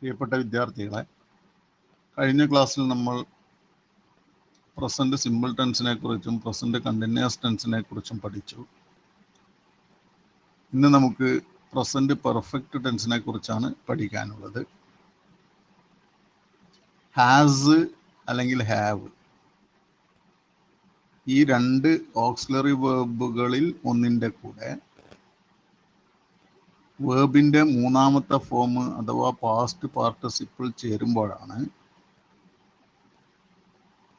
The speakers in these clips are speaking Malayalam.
പ്രിയപ്പെട്ട വിദ്യാർത്ഥികളെ, കഴിഞ്ഞ ക്ലാസ്സിൽ നമ്മൾ പ്രസൻറ്റ് സിമ്പിൾ ടെൻസിനെ കുറിച്ചും പ്രസൻറ്റ് കണ്ടിന്യൂസ് ടെൻസിനെ കുറിച്ചും പഠിച്ചു. ഇന്ന് നമുക്ക് പ്രസൻറ്റ് പെർഫെക്റ്റ് ടെൻസിനെ കുറിച്ചാണ് പഠിക്കാനുള്ളത്. ഹാസ് അല്ലെങ്കിൽ ഹാവ്, ഈ രണ്ട് ഓക്സിലറി വേർബുകളിൽ ഒന്നിൻ്റെ കൂടെ വേർബിൻ്റെ മൂന്നാമത്തെ ഫോം അഥവാ പാസ്റ്റ് പാർട്ടിസിപ്പിൾ ചേരുമ്പോഴാണ്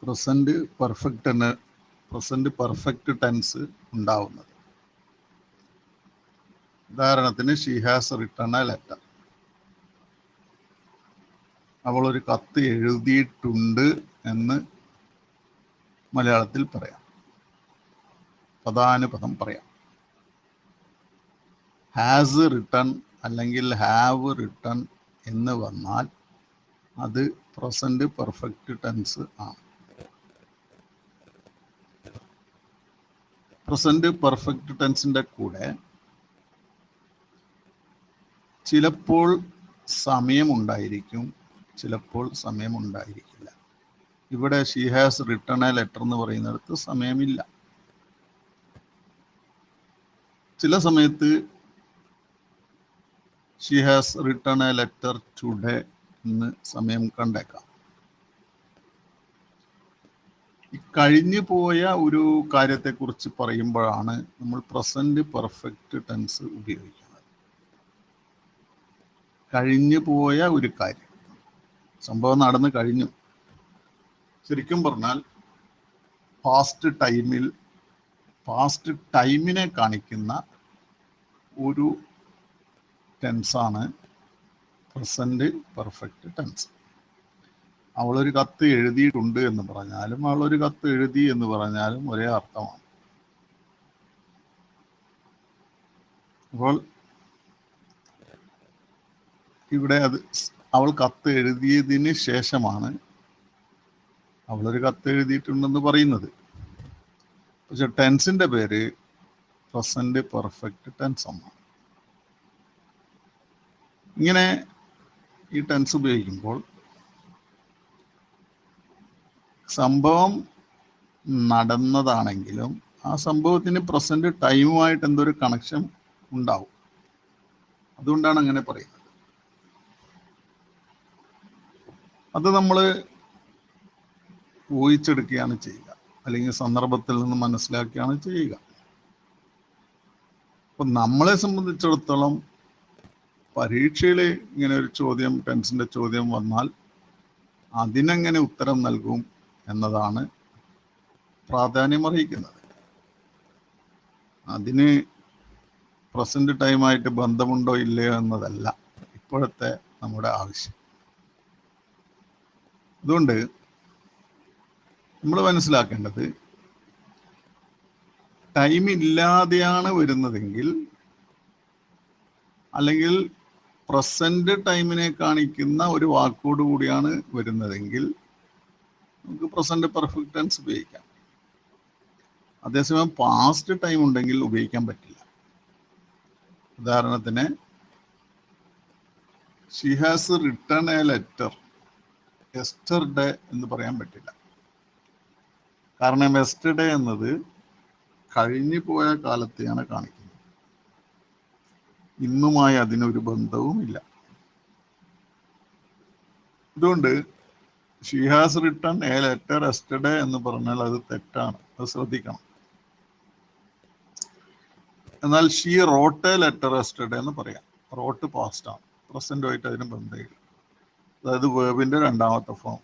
പ്രസൻറ്റ് പെർഫെക്റ്റ് ടെൻസ് ഉണ്ടാവുന്നത്. ഉദാഹരണത്തിന്, she has written a letter. അവൾ ഒരു കത്ത് എഴുതിയിട്ടുണ്ട് എന്ന് മലയാളത്തിൽ പറയാം, പദാനുപദം പറയാം. ഹാസ് റിട്ടൺ അല്ലെങ്കിൽ ഹാവ് റിട്ടൺ എന്ന് വന്നാൽ അത് പ്രസൻറ്റ് പെർഫെക്റ്റ് ടെൻസ് ആണ്. പ്രസൻറ്റ് പെർഫെക്റ്റ് ടെൻസിൻ്റെ കൂടെ ചിലപ്പോൾ സമയമുണ്ടായിരിക്കും, ചിലപ്പോൾ സമയമുണ്ടായിരിക്കില്ല. ഇവിടെ she has written a letter എന്ന് പറയുന്നിടത്ത് സമയമില്ല. ചില സമയത്ത് she has written a letter today എന്ന് സമയം കണ്ടേക്കാം. ഈ കഴിഞ്ഞു പോയ ഒരു കാര്യത്തെക്കുറിച്ച് പറയുമ്പോഴാണ് നമ്മൾ പ്രസൻറ്റ് പെർഫെക്റ്റ് ടെൻസ് ഉപയോഗിക്കുന്നത്. കഴിഞ്ഞു പോയ ഒരു കാര്യം, സംഭവം നടന്നു കഴിഞ്ഞു. ശരിക്കും പറഞ്ഞാൽ പാസ്റ്റ് ടൈമിനെ കാണിക്കുന്ന ഒരു ടെൻസാണ് പ്രസൻറ്റ് പെർഫെക്റ്റ് ടെൻസ്. അവളൊരു കത്ത് എഴുതിയിട്ടുണ്ട് എന്ന് പറഞ്ഞാലും അവളൊരു കത്ത് എഴുതി എന്ന് പറഞ്ഞാലും ഒരേ അർത്ഥമാണ്. അപ്പോൾ ഇവിടെ അവൾ കത്ത് എഴുതിയതിന് ശേഷമാണ് അവളൊരു കത്ത് എഴുതിയിട്ടുണ്ടെന്ന് പറയുന്നത്. പക്ഷെ ടെൻസിൻ്റെ പേര് പ്രസൻറ്റ് പെർഫെക്റ്റ് ടെൻസ് എന്നാണ്. ഇങ്ങനെ ഈ ടെൻസ് ഉപയോഗിക്കുമ്പോൾ സംഭവം നടന്നതാണെങ്കിലും ആ സംഭവത്തിന് പ്രസൻറ്റ് ടൈമുമായിട്ട് എന്തൊരു കണക്ഷൻ ഉണ്ടാവും. അതുകൊണ്ടാണ് അങ്ങനെ പറയുന്നത്. അത് നമ്മൾ ഊഹിച്ചെടുക്കുകയാണ് ചെയ്യുക, അല്ലെങ്കിൽ സന്ദർഭത്തിൽ നിന്ന് മനസ്സിലാക്കുകയാണ് ചെയ്യുക. അപ്പം നമ്മളെ സംബന്ധിച്ചിടത്തോളം പരീക്ഷയിൽ ഇങ്ങനെ ഒരു ചോദ്യം, ടെൻസിൻ്റെ ചോദ്യം വന്നാൽ അതിനെങ്ങനെ ഉത്തരം നൽകും എന്നതാണ് പ്രാധാന്യമർഹിക്കുന്നത്. അതിന് പ്രസൻറ്റ് ടൈമായിട്ട് ബന്ധമുണ്ടോ ഇല്ലയോ എന്നതല്ല ഇപ്പോഴത്തെ നമ്മുടെ ആവശ്യം. അതുകൊണ്ട് നമ്മൾ മനസ്സിലാക്കേണ്ടത്, ടൈം ഇല്ലാതെയാണ് വരുന്നതെങ്കിൽ, അല്ലെങ്കിൽ പ്രസൻറ്റ് ടൈമിനെ കാണിക്കുന്ന ഒരു വാക്കോട് കൂടിയാണ് വരുന്നതെങ്കിൽ നമുക്ക് പ്രസൻറ്റ് പെർഫെക്റ്റ് ടെൻസ് ഉപയോഗിക്കാം. അതേസമയം പാസ്റ്റ് ടൈം ഉണ്ടെങ്കിൽ ഉപയോഗിക്കാൻ പറ്റില്ല. ഉദാഹരണത്തിന്, she has written a letter yesterday എന്ന് പറയാൻ പറ്റില്ല. കാരണം യെസ്റ്റർഡേ എന്നത് കഴിഞ്ഞു പോയ കാലത്തെയാണ് കാണിക്കുന്നത്. ഇന്നുമായി അതിനൊരു ബന്ധവും ഇല്ല. അതുകൊണ്ട് she has written a letter yesterday എന്ന് പറഞ്ഞാൽ അത് തെറ്റാണ്, അത് ശ്രദ്ധിക്കണം. എന്നാൽ she wrote a letter yesterday എന്ന് പറയാം. റോട്ട് പാസ്റ്റാണ്, പ്രസൻറ്റുമായിട്ട് അതിന് ബന്ധമില്ല. അതായത് വേർബിൻ്റെ രണ്ടാമത്തെ ഫോം.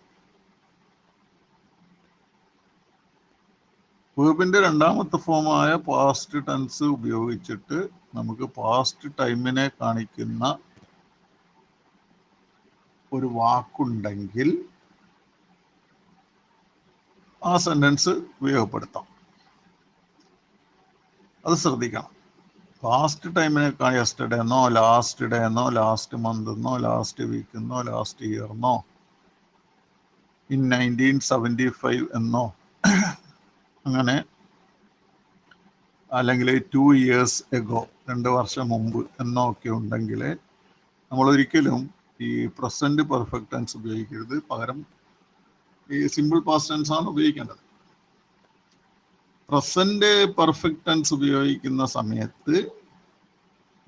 വേർബിൻ്റെ രണ്ടാമത്തെ ഫോമായ പാസ്റ്റ് ടെൻസ് ഉപയോഗിച്ചിട്ട് നമുക്ക് പാസ്റ്റ് ടൈമിനെ കാണിക്കുന്ന ഒരു വാക്കുണ്ടെങ്കിൽ ആ സെൻറ്റൻസ് ഉപയോഗപ്പെടുത്താം. അത് ശ്രദ്ധിക്കണം. പാസ്റ്റ് ടൈമിനെ യെസ്റ്റർഡേ എന്നോ ലാസ്റ്റ് ഡേ എന്നോ ലാസ്റ്റ് മന്ത് എന്നോ ലാസ്റ്റ് വീക്ക് എന്നോ ലാസ്റ്റ് ഇയർ എന്നോ ഇൻ 1975 എന്നോ അങ്ങനെ, അല്ലെങ്കിൽ 2 years ago 2 വർഷം മുമ്പ് എന്നോ ഒക്കെ ഉണ്ടെങ്കിൽ നമ്മൾ ഒരിക്കലും ഈ പ്രസന്റ് പെർഫെക്റ്റ് ടെൻസ് ഉപയോഗിക്കരുത്, പകരം ഈ സിമ്പിൾ പാസ്റ്റ് ടെൻസ് ആണ് ഉപയോഗിക്കേണ്ടത്. പ്രസന്റ് പെർഫെക്റ്റ് ടെൻസ് ഉപയോഗിക്കുന്ന സമയത്ത്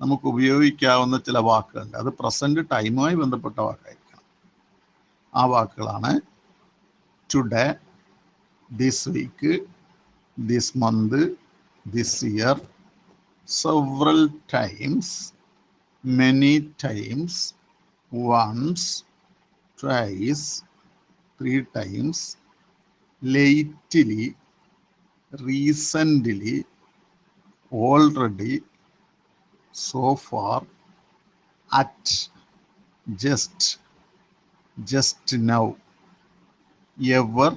നമുക്ക് ഉപയോഗിക്കാവുന്ന ചില വാക്കുകളുണ്ട്. അത് പ്രസന്റ് ടൈമുമായി ബന്ധപ്പെട്ട വാക്കായിരിക്കണം. ആ വാക്കുകളാണ് today, this week, this month, this year, several times, many times, once, twice, 3 times, lately, recently, already, so far, at, just now, ever,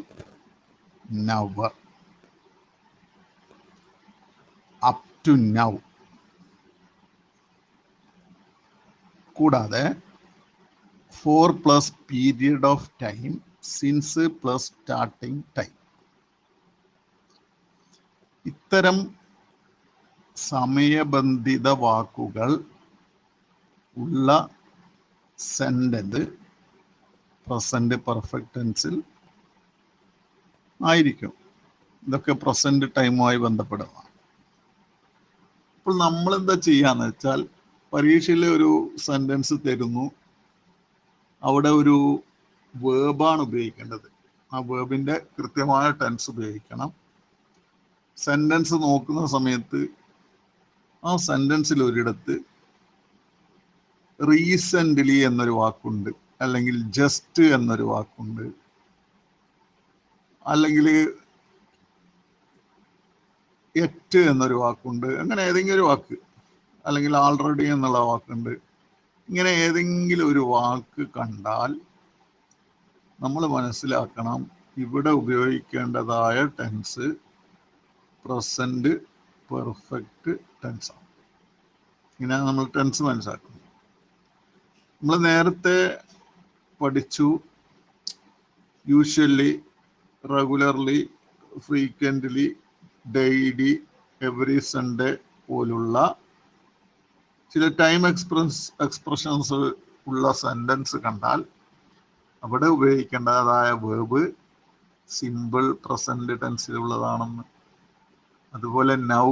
never, up to now. കൂടാതെ for plus period of time, since plus starting time. ഇത്തരം സമയബന്ധിത വാക്കുകൾ ഉള്ള സെന്റൻസ് പ്രസന്റ് പെർഫെക്റ്റ് ടെൻസിൽ ആയിരിക്കും. ഇതൊക്കെ പ്രസന്റ് ടൈമുമായി ബന്ധപ്പെടുന്നതാണ്. അപ്പോൾ നമ്മൾ എന്താ ചെയ്യാന്ന് വെച്ചാൽ, പരീക്ഷയിൽ ഒരു സെന്റൻസ് തരുന്നു, അവിടെ ഒരു വേർബാണ് ഉപയോഗിക്കേണ്ടത്. ആ വേർബിന്റെ കൃത്യമായ ടെൻസ് ഉപയോഗിക്കണം. സെന്റൻസ് നോക്കുന്ന സമയത്ത് ആ സെന്റൻസിൽ ഒരിടത്ത് റീസെന്റ്ലി എന്നൊരു വാക്കുണ്ട്, അല്ലെങ്കിൽ ജസ്റ്റ് എന്നൊരു വാക്കുണ്ട്, അല്ലെങ്കിൽ എറ്റ് എന്നൊരു വാക്കുണ്ട്, അങ്ങനെ ഏതെങ്കിലും ഒരു വാക്ക്, അല്ലെങ്കിൽ ആൾറെഡി എന്നുള്ള വാക്കുണ്ട്. ഇങ്ങനെ ഏതെങ്കിലും ഒരു വാക്ക് കണ്ടാൽ നമ്മൾ മനസ്സിലാക്കണം ഇവിടെ ഉപയോഗിക്കേണ്ടതായ ടെൻസ് പ്രസന്റ് പെർഫെക്റ്റ് ടെൻസ് ആണ്. ഇങ്ങനെയാണ് നമ്മൾ ടെൻസ് മനസ്സിലാക്കുന്നത്. നമ്മൾ നേരത്തെ പഠിച്ചു usually, regularly, frequently, daily, every Sunday പോലുള്ള ചില ടൈം എക്സ്പ്രഷൻസ് ഉള്ള സെന്റൻസ് കണ്ടാൽ അവിടെ ഉപയോഗിക്കേണ്ടതായ വേർബ് സിമ്പിൾ പ്രസന്റ് ടെൻസിലുള്ളതാണെന്ന്. അതുപോലെ നൗ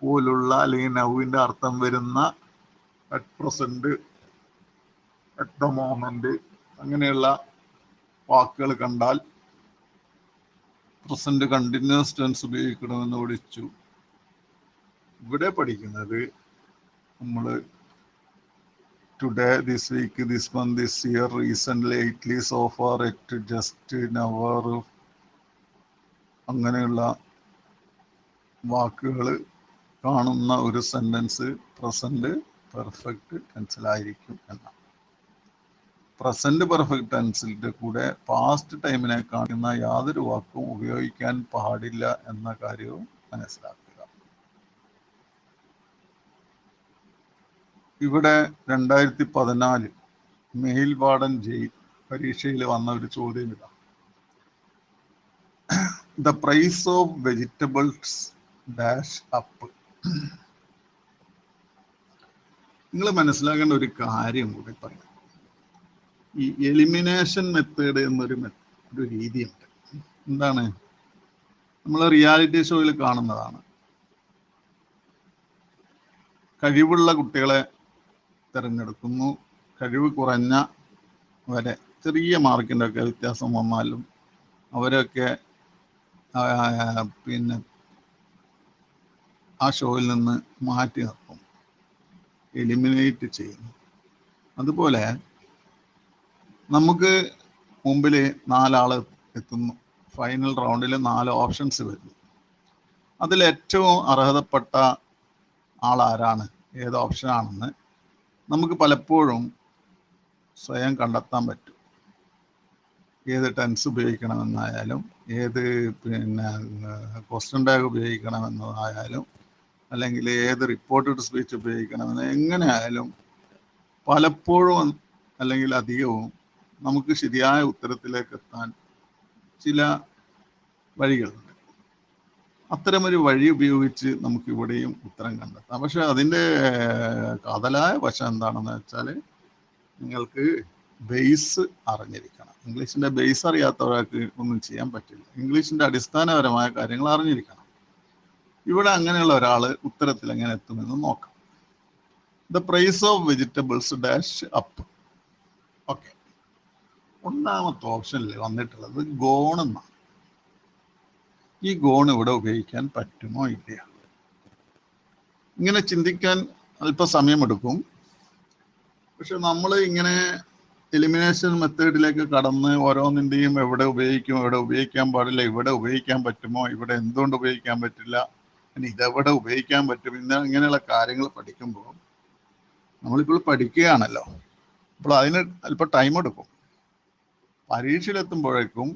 പോലുള്ള, അല്ലെങ്കിൽ നൗവിൻ്റെ അർത്ഥം വരുന്ന at present, at the moment, അങ്ങനെയുള്ള വാക്കുകൾ കണ്ടാൽ പ്രസന്റ് കണ്ടിന്യൂസ് ടെൻസ് ഉപയോഗിക്കണമെന്ന് പഠിച്ചു. ഇവിടെ പഠിക്കുന്നത് നമ്മൾ today, this week, this month, this year, recent, lately, so far, yet, just, never, അങ്ങനെയുള്ള വാക്കുകൾ കാണുന്ന ഒരു സെന്റൻസ് പ്രസന്റ് പെർഫെക്റ്റ് ടെൻസിലായിരിക്കും എന്നാണ്. പ്രസന്റ് പെർഫെക്റ്റ് ടെൻസിന്റെ കൂടെ പാസ്റ്റ് ടൈമിനെ കാണിക്കുന്ന യാതൊരു വാക്കും ഉപയോഗിക്കാൻ പാടില്ല എന്ന കാര്യവും മനസ്സിലാക്കുക. ഇവിടെ 2014 മെയിൽ വാർഡൻ ജയിൽ പരീക്ഷയിൽ വന്ന ഒരു ചോദ്യം ഇതാണ്: the price of vegetables dash up. നിങ്ങൾ മനസ്സിലാക്കേണ്ട ഒരു കാര്യം കൂടി പറയാം. ഈ എലിമിനേഷൻ മെത്തേഡ് എന്നൊരു രീതിയുണ്ട്. എന്താണ്? നമ്മൾ റിയാലിറ്റി ഷോയിൽ കാണുന്നതാണ്. കഴിവുള്ള കുട്ടികളെ തിരഞ്ഞെടുക്കുന്നു. കഴിവ് കുറഞ്ഞ വരെ ചെറിയ മാർക്കിൻ്റെ ഒക്കെ വ്യത്യാസം വന്നാലും അവരൊക്കെ പിന്നെ ആ ഷോയിൽ നിന്ന് മാറ്റി നിർത്തും, എലിമിനേറ്റ് ചെയ്യുന്നു. അതുപോലെ നമുക്ക് മുമ്പിൽ 4 ആൾ എത്തുന്നു. ഫൈനൽ റൗണ്ടിൽ 4 ഓപ്ഷൻസ് വരുന്നു. അതിൽ ഏറ്റവും അർഹതപ്പെട്ട ആളാരാണ്, ഏത് ഓപ്ഷനാണെന്ന് നമുക്ക് പലപ്പോഴും സ്വയം കണ്ടെത്താൻ പറ്റും. ഏത് ടെൻസ് ഉപയോഗിക്കണമെന്നായാലും, ഏത് പിന്നെ ക്വസ്റ്റ്യൻ ടാഗ് ഉപയോഗിക്കണമെന്നതായാലും, അല്ലെങ്കിൽ ഏത് റിപ്പോർട്ടഡ് സ്പീച്ച് ഉപയോഗിക്കണമെന്ന്, എങ്ങനെയായാലും പലപ്പോഴും അല്ലെങ്കിൽ അധികവും നമുക്ക് ശരിയായ ഉത്തരത്തിലേക്ക് എത്താൻ ചില വഴികളുണ്ട്. അത്തരമൊരു വഴി ഉപയോഗിച്ച് നമുക്ക് ഇവിടെയും ഉത്തരം കണ്ടെത്താം. പക്ഷെ അതിൻ്റെ കാതലായ വശം എന്താണെന്ന് വെച്ചാൽ, നിങ്ങൾക്ക് ബേസ് അറിഞ്ഞിരിക്കണം. ഇംഗ്ലീഷിൻ്റെ ബേസ് അറിയാത്ത ഒരാൾക്ക് ഒന്നും ചെയ്യാൻ പറ്റില്ല. ഇംഗ്ലീഷിൻ്റെ അടിസ്ഥാനപരമായ കാര്യങ്ങൾ അറിഞ്ഞിരിക്കണം. ഇവിടെ അങ്ങനെയുള്ള ഒരാൾ ഉത്തരത്തിൽ എങ്ങനെ എത്തുമെന്ന് നോക്കാം. The price of vegetables dash up. Okay, ഒന്നാമത്തെ ഓപ്ഷനിൽ വന്നിട്ടുള്ളത് ഗോൺ എന്നാണ്. ഈ ഗോൺ ഇവിടെ ഉപയോഗിക്കാൻ പറ്റുമോ ഇല്ല? ഇങ്ങനെ ചിന്തിക്കാൻ അല്പസമയമെടുക്കും. പക്ഷെ നമ്മൾ ഇങ്ങനെ എലിമിനേഷൻ മെത്തേഡിലേക്ക് കടന്ന് ഓരോന്നിൻ്റെയും എവിടെ ഉപയോഗിക്കും, എവിടെ ഉപയോഗിക്കാൻ പാടില്ല, ഇവിടെ ഉപയോഗിക്കാൻ പറ്റുമോ, ഇവിടെ എന്തുകൊണ്ട് ഉപയോഗിക്കാൻ പറ്റില്ല, ഇനി ഇതെവിടെ ഉപയോഗിക്കാൻ പറ്റും, ഇങ്ങനെയുള്ള കാര്യങ്ങൾ പഠിക്കുമ്പോൾ നമ്മളിപ്പോൾ പഠിക്കുകയാണല്ലോ. അപ്പോൾ അതിന് അല്പം ടൈം എടുക്കും. പരീക്ഷയിലെത്തുമ്പോഴേക്കും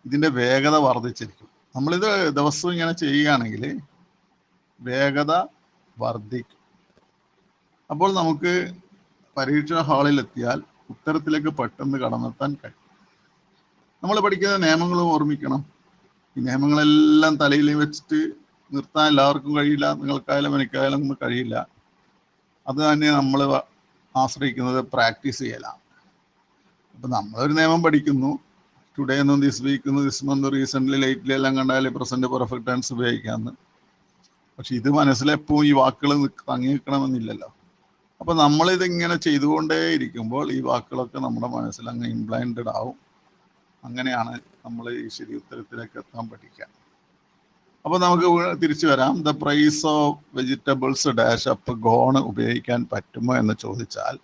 ഇതിൻ്റെ വേഗത വർദ്ധിച്ചിരിക്കും. നമ്മളിത് ദിവസവും ഇങ്ങനെ ചെയ്യുകയാണെങ്കിൽ വേഗത വർദ്ധിക്കും. അപ്പോൾ നമുക്ക് പരീക്ഷാ ഹാളിലെത്തിയാൽ ഉത്തരത്തിലേക്ക് പെട്ടെന്ന് കടന്നെത്താൻ കഴിയും. നമ്മൾ പഠിക്കുന്ന നിയമങ്ങളും ഓർമ്മിക്കണം. ഈ നിയമങ്ങളെല്ലാം തലയിൽ വെച്ചിട്ട് നിർത്താൻ എല്ലാവർക്കും കഴിയില്ല. നിങ്ങൾക്കായാലും എനിക്കായാലും ഒന്നും കഴിയില്ല. അത് തന്നെ നമ്മൾ ആശ്രയിക്കുന്നത് പ്രാക്ടീസ് ചെയ്യലാണ്. അപ്പം നമ്മളൊരു നിയമം പഠിക്കുന്നു, ടുഡേ എന്നും ദിസ് വീക്ക് എന്നും ദിസ് മന്ത് റീസെൻ്റ്ലി ലേറ്റ്ലി എല്ലാം കണ്ടാൽ പ്രസൻറ്റ് പെർഫെക്റ്റ് ടെൻസ് ഉപയോഗിക്കാമെന്ന്. പക്ഷെ ഇത് മനസ്സിലെപ്പോൾ ഈ വാക്കുകൾ തങ്ങി നിൽക്കണമെന്നില്ലല്ലോ. അപ്പോൾ നമ്മളിതിങ്ങനെ ചെയ്തുകൊണ്ടേ ഇരിക്കുമ്പോൾ ഈ വാക്കുകളൊക്കെ നമ്മുടെ മനസ്സിൽ അങ്ങ് ഇംപ്ലാന്റഡ് ആവും. അങ്ങനെയാണ് നമ്മൾ ഈ ശരി ഉത്തരത്തിലേക്ക് എത്താൻ പഠിക്കുക. അപ്പോൾ നമുക്ക് തിരിച്ചു വരാം. The price of vegetables dash up gone ഉപയോഗിക്കാൻ പറ്റുമോ എന്ന് ചോദിച്ചാൽ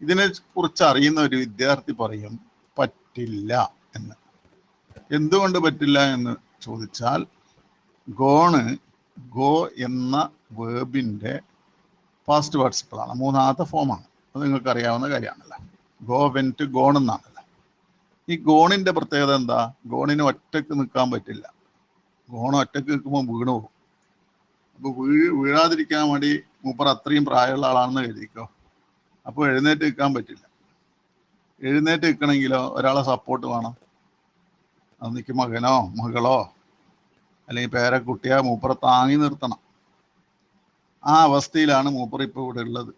ഇതിനെ കുറിച്ച് അറിയുന്ന ഒരു വിദ്യാർത്ഥി പറയും പറ്റില്ല എന്ന്. എന്തുകൊണ്ട് പറ്റില്ല എന്ന് ചോദിച്ചാൽ ഗോണ് ഗോ എന്ന വേർബിൻ്റെ പാസ്റ്റ് പാർട്ടിസിപ്പിളാണ്, മൂന്നാമത്തെ ഫോമാണ്. അത് നിങ്ങൾക്ക് അറിയാവുന്ന കാര്യമാണല്ലോ. ഗോ വെൻറ്റ് ഗോൺ എന്നാണല്ലോ. ഈ ഗോണിൻ്റെ പ്രത്യേകത എന്താ? ഗോണിന് ഒറ്റക്ക് നിൽക്കാൻ പറ്റില്ല. ഗോൺ ഒറ്റക്ക് നിൽക്കുമ്പോൾ വീണു പോകും. അപ്പോൾ വീഴാതിരിക്കാൻ വേണ്ടി മൂപ്പർ അത്രയും പ്രായമുള്ള ആളാണെന്ന് കരുതിക്കോ. അപ്പോൾ എഴുന്നേറ്റ് നിൽക്കാൻ പറ്റില്ല. എഴുന്നേറ്റ് നിൽക്കണമെങ്കിലോ ഒരാളെ സപ്പോർട്ട് വേണം. അന്നെനിക്ക് മകനോ മകളോ അല്ലെങ്കിൽ പേരക്കുട്ടിയോ മൂപ്പറെ താങ്ങി നിർത്തണം. ആ അവസ്ഥയിലാണ് മൂപ്പർ ഇപ്പോൾ ഇവിടെ ഉള്ളത്.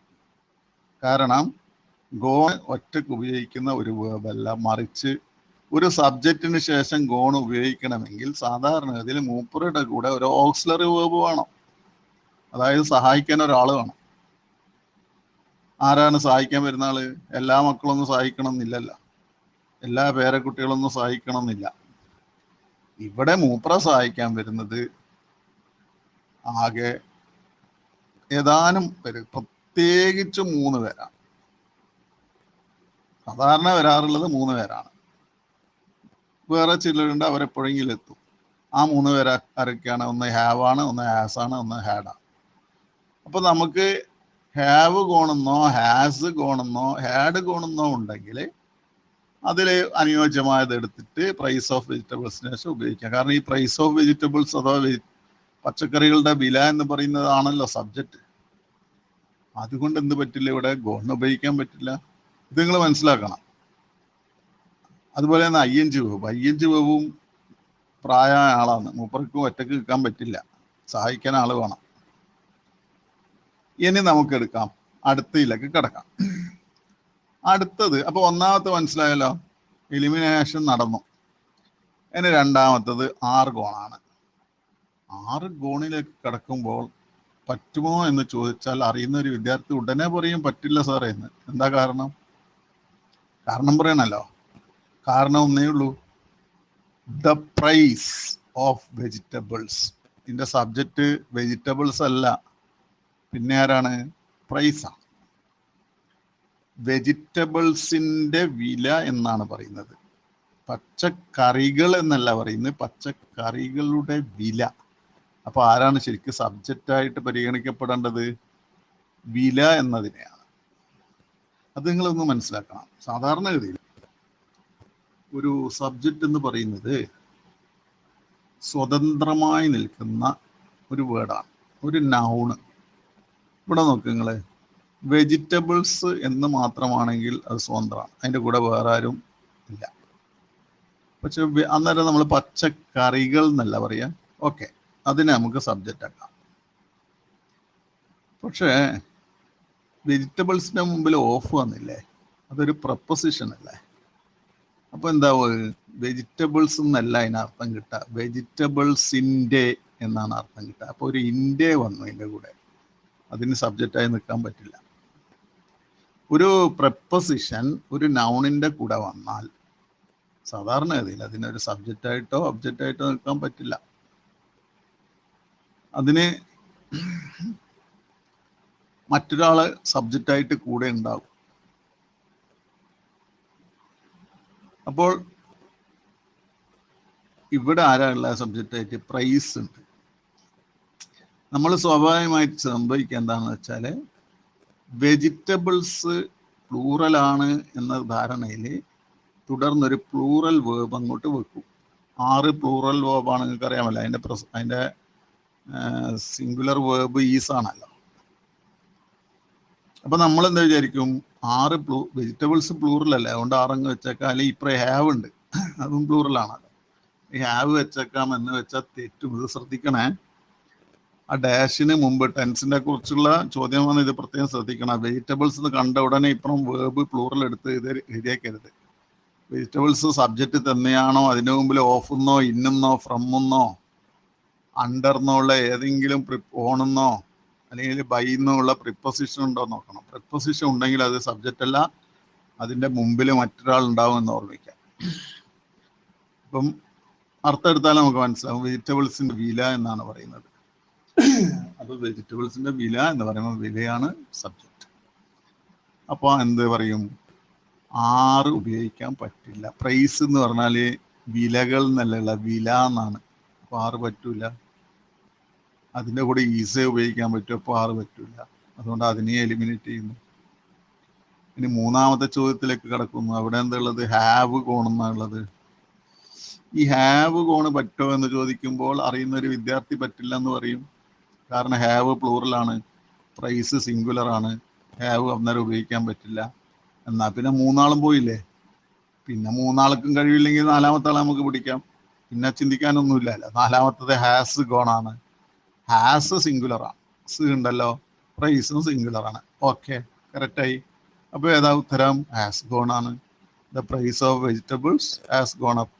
കാരണം ഗോൺ ഒറ്റക്ക് ഉപയോഗിക്കുന്ന ഒരു വേർബല്ല, മറിച്ച് ഒരു സബ്ജക്റ്റിന് ശേഷം ഗോൺ ഉപയോഗിക്കണമെങ്കിൽ സാധാരണഗതിയിൽ മൂപ്പറുടെ കൂടെ ഒരു ഓക്സിലറി വേർബ് വേണം. അതായത് സഹായിക്കാൻ ഒരാൾ വേണം. ആരാണ് സഹായിക്കാൻ വരുന്ന ആള്? എല്ലാ മക്കളൊന്നും സഹായിക്കണം എന്നില്ലല്ലോ, എല്ലാ പേരക്കുട്ടികളൊന്നും സഹായിക്കണം എന്നില്ല. ഇവിടെ മൂപ്പറെ സഹായിക്കാൻ വരുന്നത് ആകെ ഏതാനും പേര്, പ്രത്യേകിച്ച് 3 പേരാണ്. സാധാരണ വരാറുള്ളത് 3 പേരാണ്. വേറെ ചിലരുണ്ട്, അവരെപ്പോഴെങ്കിലും എത്തും. ആ 3 പേര് ആരൊക്കെയാണ്? ഒന്ന് ഹാവ് ആണ്, ഒന്ന് ഹാസ് ആണ്, ഒന്ന് ഹാഡാണ്. അപ്പോൾ നമുക്ക് ഹാവ് ഗോണെന്നോ ഹാസ് ഗോണെന്നോ ഹാഡ് ഗോണെന്നോ ഉണ്ടെങ്കിൽ അതിൽ അനുയോജ്യമായത് എടുത്തിട്ട് പ്രൈസ് ഓഫ് വെജിറ്റബിൾസിന് ശേഷം ഉപയോഗിക്കാം. കാരണം ഈ പ്രൈസ് ഓഫ് വെജിറ്റബിൾസ് അഥവാ പച്ചക്കറികളുടെ വില എന്ന് പറയുന്നതാണല്ലോ സബ്ജക്റ്റ്. അതുകൊണ്ട് എന്ത് പറ്റില്ല, ഇവിടെ ഗോൺ ഉപയോഗിക്കാൻ പറ്റില്ല. ഇത് നിങ്ങൾ മനസ്സിലാക്കണം. അതുപോലെ തന്നെ ING വേവ്. ING വേവും പ്രായമായ ആളാണ്, മൂപ്പർക്കും ഒറ്റക്ക് നിൽക്കാൻ പറ്റില്ല, സഹായിക്കാൻ ആൾ വേണം. ഇനി നമുക്ക് എടുക്കാം, അടുത്തയിലേക്ക് കിടക്കാം. അടുത്തത്, അപ്പോൾ ഒന്നാമത്തെ മനസ്സിലായല്ലോ, എലിമിനേഷൻ നടന്നു. ഇനി രണ്ടാമത്തത് 6 ഗോണാണ്. 6 ഗോണിലേക്ക് കിടക്കുമ്പോൾ പറ്റുമോ എന്ന് ചോദിച്ചാൽ അറിയുന്ന ഒരു വിദ്യാർത്ഥി ഉടനെ പറയും പറ്റില്ല സാറേ എന്ന്. എന്താ കാരണം? കാരണം പറയണല്ലോ. കാരണം ഒന്നേ ഉള്ളൂ, ദ പ്രൈസ് ഓഫ് വെജിറ്റബിൾസ്. ഇതിൻ്റെ സബ്ജക്റ്റ് വെജിറ്റബിൾസ് അല്ല, പിന്നെ ആരാണ്? പ്രൈസാണ്. വെജിറ്റബിൾസിൻ്റെ വില എന്നാണ് പറയുന്നത്, പച്ചക്കറികൾ എന്നല്ല പറയുന്നത്, പച്ചക്കറികളുടെ വില. അപ്പോൾ ആരാണ് ശരിക്കും സബ്ജക്റ്റായിട്ട് പരിഗണിക്കപ്പെടേണ്ടത്? വില എന്നതിനെയാണ്. അത് നിങ്ങളൊന്ന് മനസ്സിലാക്കണം. സാധാരണഗതിയിൽ ഒരു സബ്ജക്റ്റ് എന്ന് പറയുന്നത് സ്വതന്ത്രമായി നിൽക്കുന്ന ഒരു വേർഡാണ്, ഒരു നൗണ്. ഇവിടെ നോക്ക് നിങ്ങൾ, വെജിറ്റബിൾസ് എന്ന് മാത്രമാണെങ്കിൽ അത് സ്വതന്ത്രമാണ്, അതിൻ്റെ കൂടെ വേറെ ആരും ഇല്ല. പക്ഷെ അന്നേരം നമ്മൾ പച്ചക്കറികൾ എന്നല്ല പറയാം. ഓക്കെ, അതിനെ നമുക്ക് സബ്ജക്റ്റ് ആക്കാം. പക്ഷേ വെജിറ്റബിൾസിന്റെ മുമ്പിൽ ഓഫ് വന്നില്ലേ, അതൊരു പ്രപ്പോസിഷൻ അല്ലേ. അപ്പൊ എന്താവും, വെജിറ്റബിൾസ് എന്നല്ല അതിനർത്ഥം കിട്ടുക, വെജിറ്റബിൾസിൻ്റെ എന്നാണ് അർത്ഥം കിട്ടുക. അപ്പൊ ഒരു ഇൻ്റെ വന്നു അതിൻ്റെ കൂടെ, അതിന് സബ്ജക്റ്റായി നിൽക്കാൻ പറ്റില്ല. ഒരു പ്രപ്പോസിഷൻ ഒരു നൗണിന്റെ കൂടെ വന്നാൽ സാധാരണഗതിയിൽ അതിനൊരു സബ്ജക്റ്റായിട്ടോ ഒബ്ജക്റ്റായിട്ടോ നിൽക്കാൻ പറ്റില്ല. അതിന് മറ്റൊരാള് സബ്ജക്റ്റായിട്ട് കൂടെ ഉണ്ടാവും. അപ്പോൾ ഇവിടെ ആരാളുള്ള സബ്ജക്റ്റായിട്ട്? പ്രൈസ് ഉണ്ട്. നമ്മൾ സ്വാഭാവികമായിട്ട് സംഭവിക്കുക എന്താണെന്ന് വെച്ചാൽ, വെജിറ്റബിൾസ് പ്ലൂറലാണ് എന്ന ധാരണയിൽ തുടർന്നൊരു പ്ലൂറൽ വേർബ് അങ്ങോട്ട് വെക്കും. 6 പ്ലൂറൽ വേർബാണ്, നിങ്ങൾക്ക് അറിയാമല്ലോ. അതിൻ്റെ സിംഗുലർ വേർബ് ഈസ് ആണല്ലോ. അപ്പൊ നമ്മൾ എന്താ വിചാരിക്കും, 6 വെജിറ്റബിൾസ് പ്ലൂറലല്ലേ, അതുകൊണ്ട് 6 അങ്ങ് വെച്ചേക്കാം. അല്ലെങ്കിൽ ഇപ്പറേ ഹാവ് ഉണ്ട്, അതും പ്ലൂറലാണല്ലോ. ഈ ഹാവ് വെച്ചേക്കാം എന്ന് വെച്ചാൽ തെറ്റും. ഇത് ശ്രദ്ധിക്കണേ. ആ ഡാഷിന് മുമ്പ് ടെൻസിനെ കുറിച്ചുള്ള ചോദ്യമാണ്, ഇത് പ്രത്യേകം ശ്രദ്ധിക്കണം. വെജിറ്റബിൾസ് എന്ന് കണ്ട ഉടനെ ഇപ്പുറം വേർബ് പ്ലൂറൽ എടുത്ത് എഴുതിയേക്കരുത്. വെജിറ്റബിൾസ് സബ്ജക്റ്റ് തന്നെയാണോ, അതിനു മുമ്പിൽ ഓഫെന്നോ ഇന്നെന്നോ ഫ്രമെന്നോ അണ്ടർന്നോ ഉള്ള ഏതെങ്കിലും ഓണെന്നോ അല്ലെങ്കിൽ ബൈന്നോ ഉള്ള പ്രിപ്പോസിഷൻ ഉണ്ടോ നോക്കണം. പ്രിപ്പോസിഷൻ ഉണ്ടെങ്കിൽ അത് സബ്ജക്റ്റ് അല്ല, അതിൻ്റെ മുമ്പിൽ മറ്റൊരാൾ ഉണ്ടാവും എന്ന് ഓർമ്മിക്കാം. അപ്പം അർത്ഥം എടുത്താൽ നമുക്ക് മനസ്സിലാവും, വെജിറ്റബിൾസിൻ്റെ വില എന്നാണ് പറയുന്നത്. അപ്പോൾ വെജിറ്റബിൾസിൻ്റെ വില എന്ന് പറയുമ്പോൾ വിലയാണ് സബ്ജക്റ്റ്. അപ്പോൾ എന്ത് പറയും, 6 ഉപയോഗിക്കാൻ പറ്റില്ല. പ്രൈസ് എന്ന് പറഞ്ഞാൽ വിലകൾ എന്നല്ല, വില എന്നാണ്. അപ്പോൾ 6 പറ്റൂല. അതിൻ്റെ കൂടെ ഈസേ ഉപയോഗിക്കാൻ പറ്റും, അപ്പോൾ 6 പറ്റൂല. അതുകൊണ്ട് അതിനെ എലിമിനേറ്റ് ചെയ്യുന്നു. ഇനി മൂന്നാമത്തെ ചോദ്യത്തിലേക്ക് കിടക്കുന്നു. അവിടെ എന്താ ഉള്ളത്, ഹാവ് ഗോൺ എന്നാണുള്ളത്. ഈ ഹാവ് ഗോണ് പറ്റുമോ എന്ന് ചോദിക്കുമ്പോൾ അറിയുന്ന ഒരു വിദ്യാർത്ഥി പറ്റില്ല എന്ന് പറയും. കാരണം ഹാവ് പ്ലൂറലാണ്, പ്രൈസ് സിംഗുലർ ആണ്, ഹാവ് അന്നേരം ഉപയോഗിക്കാൻ പറ്റില്ല. എന്നാൽ പിന്നെ 3 ആളും പോയില്ലേ. പിന്നെ 3 ആൾക്കും കഴിവില്ലെങ്കിൽ 4-മത്തെ ആളെ നമുക്ക് പിടിക്കാം. പിന്നെ ചിന്തിക്കാനൊന്നുമില്ലല്ലോ. 4-മത്തത് ഹാസ് ഗോൺ ആണ്. ഹാസ് സിംഗുലർ ആണ്, സ് ഉണ്ടല്ലോ. പ്രൈസും സിംഗുലർ ആണ്. ഓക്കെ, കറക്റ്റായി. അപ്പോൾ ഏതാ ഉത്തരം? ഹാസ് ഗോൺ ആണ്. The price of vegetables has gone up.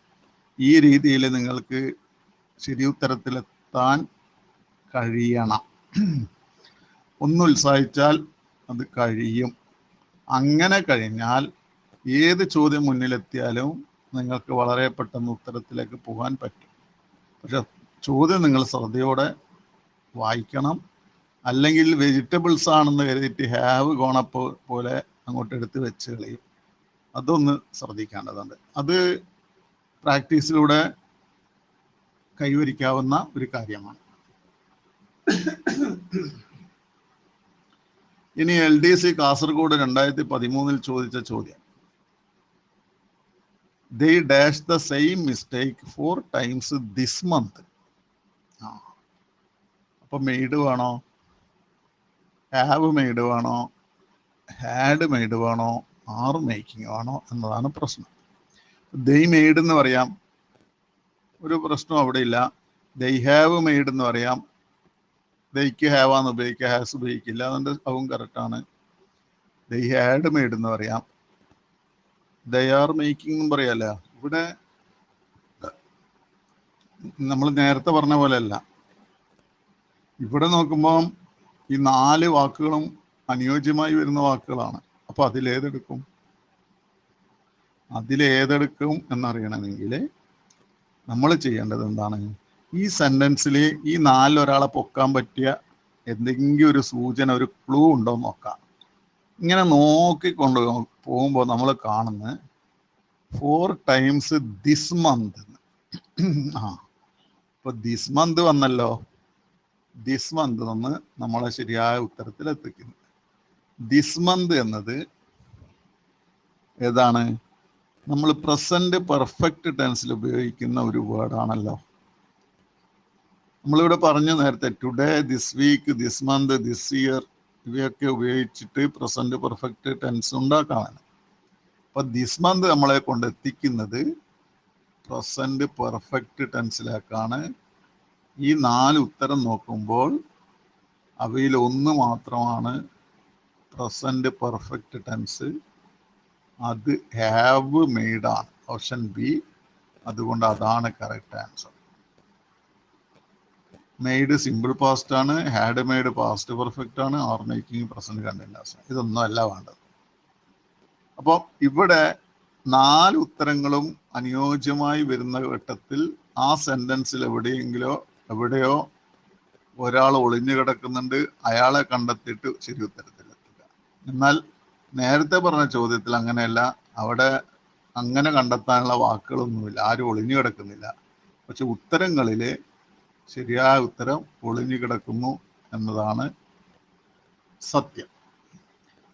ഈ രീതിയിൽ നിങ്ങൾക്ക് ശരി ഉത്തരത്തിലെത്താൻ കഴിയണം. ഒന്ന് ഉത്സാഹിച്ചാൽ അത് കഴിയും. അങ്ങനെ കഴിഞ്ഞാൽ ഏത് ചോദ്യം മുന്നിലെത്തിയാലും നിങ്ങൾക്ക് വളരെ പെട്ടെന്ന് ഉത്തരത്തിലേക്ക് പോകാൻ പറ്റും. പക്ഷെ ചോദ്യം നിങ്ങൾ ശ്രദ്ധയോടെ വായിക്കണം. അല്ലെങ്കിൽ വെജിറ്റബിൾസ് ആണെന്ന് കരുതിയിട്ട് ഹാവ് ഗോണപ്പ് പോലെ അങ്ങോട്ട് എടുത്ത് വെച്ച് കളയും. അതൊന്ന് ശ്രദ്ധിക്കേണ്ടതുണ്ട്. അത് പ്രാക്ടീസിലൂടെ കൈവരിക്കാവുന്ന ഒരു കാര്യമാണ്. ഇനി LDC കാസർഗോഡ് 2013 ചോദിച്ച ചോദ്യം, they dash the same mistake 4 times this month. അപ്പൊ മെയ്ഡ് വേണോ, ഹാവ് മെയ്ഡ് വേണോ, ഹാഡ് മെയ്ഡ് വേണോ, ആർ മേക്കിംഗ് വേണോ എന്നതാണ് പ്രശ്നം. they മെയ്ഡ് എന്ന് പറയാം, ഒരു പ്രശ്നം അവിടെ ഇല്ല. they have മെയ്ഡ് എന്ന് പറയാം, ദൈക്ക് ഹാവ് ആണ് ഉപയോഗിക്കുക, ഹാസ് ഉപയോഗിക്കില്ല, അതുകൊണ്ട് അതും കറക്റ്റാണ്. they had മെയ്ഡ് എന്ന് പറയാം, they are making എന്നും പറയാല്ല. ഇവിടെ നമ്മൾ നേരത്തെ പറഞ്ഞ പോലെ അല്ല. ഇവിടെ നോക്കുമ്പോൾ ഈ 4 വാക്കുകളും അനുയോജ്യമായി വരുന്ന വാക്കുകളാണ്. അപ്പൊ അതിലേതെടുക്കും എന്നറിയണമെങ്കിൽ നമ്മൾ ചെയ്യേണ്ടത് എന്താണ്, ഈ സെന്റൻസിൽ ഈ 4 ഒരാളെ പൊക്കാൻ പറ്റിയ എന്തെങ്കിലും ഒരു സൂചന, ഒരു ക്ലൂ ഉണ്ടോ എന്ന് നോക്കാം. ഇങ്ങനെ നോക്കിക്കൊണ്ട് പോകുമ്പോൾ നമ്മൾ കാണുന്നത് 4 times ദിസ് മന്ത്. അപ്പൊ ദിസ് മന്ത് വന്നല്ലോ. ദിസ് മന്ത് വന്ന് നമ്മളെ ശരിയായ ഉത്തരത്തിൽ എത്തിക്കുന്നു. ദിസ് മന്ത് എന്നത് ഏതാണ്, നമ്മൾ പ്രസന്റ് പെർഫെക്റ്റ് ടെൻസിൽ ഉപയോഗിക്കുന്ന ഒരു വേർഡാണല്ലോ. നമ്മളിവിടെ പറഞ്ഞു നേരത്തെ, today, this week, this month, this year, ഇവയൊക്കെ ഉപയോഗിച്ചിട്ട് പ്രസന്റ് പെർഫെക്റ്റ് ടെൻസ് ഉണ്ടാക്കാനാണ്. അപ്പൊ ദിസ് മന്ത് നമ്മളെ കൊണ്ടെത്തിക്കുന്നത് പ്രസന്റ് പെർഫെക്റ്റ് ടെൻസിലേക്കാണ്. ഈ 4 ഉത്തരം നോക്കുമ്പോൾ അവയിൽ ഒന്ന് മാത്രമാണ് പ്രസന്റ് പെർഫെക്റ്റ് ടെൻസ് അത് ഹാവ് മെയ്ഡ് ആണ്, ഓപ്ഷൻ ബി. അതുകൊണ്ട് അതാണ് correct answer. Made simple past ആണ്, ഹാഡ് മെയ്ഡ് പാസ്റ്റ് പെർഫെക്റ്റ് ആണ്, ആർ മേക്കിംഗ് പ്രസന്റ് കണ്ടിന്യൂസ്. ഇതൊന്നും അല്ല വേണ്ടത്. അപ്പോൾ ഇവിടെ 4 ഉത്തരങ്ങളും അനുയോജ്യമായി വരുന്ന ഘട്ടത്തിൽ ആ സെന്റൻസിൽ എവിടെയോ ഒരാൾ ഒളിഞ്ഞു കിടക്കുന്നുണ്ട്, അയാളെ കണ്ടെത്തിയിട്ട് ശരി ഉത്തരത്തിലെത്തുക. എന്നാൽ നേരത്തെ പറഞ്ഞ ചോദ്യത്തിൽ അങ്ങനെയല്ല, അവിടെ അങ്ങനെ കണ്ടെത്താനുള്ള വാക്കുകളൊന്നുമില്ല, ആരും ഒളിഞ്ഞു കിടക്കുന്നില്ല. പക്ഷെ ഉത്തരങ്ങളിൽ ശരിയായ ഉത്തരം ഒളിഞ്ഞു കിടക്കുന്നു എന്നതാണ് സത്യം.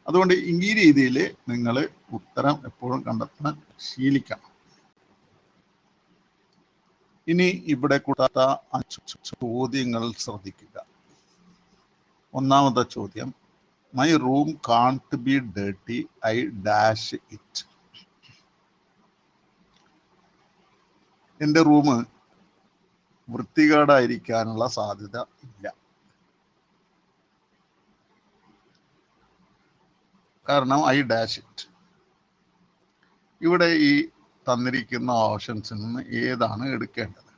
അതുകൊണ്ട് ഈ രീതിയിൽ നിങ്ങൾ ഉത്തരം എപ്പോഴും കണ്ടെത്താൻ ശീലിക്കണം. ഇനി ഇവിടെ കൂടാത്ത ചോദ്യങ്ങൾ ശ്രദ്ധിക്കുക. ഒന്നാമത്തെ ചോദ്യം, my room can't B dirty, I dash it. എൻ്റെ റൂം വൃത്തികേടായിരിക്കാനുള്ള സാധ്യത ഇല്ല. കാരണം ഐ ഡാഷ് ഇറ്റ്. ഇവിടെ ഈ തന്നിരിക്കുന്ന ഓപ്ഷൻസിൽ നിന്ന് ഏതാണ് എടുക്കേണ്ടത്?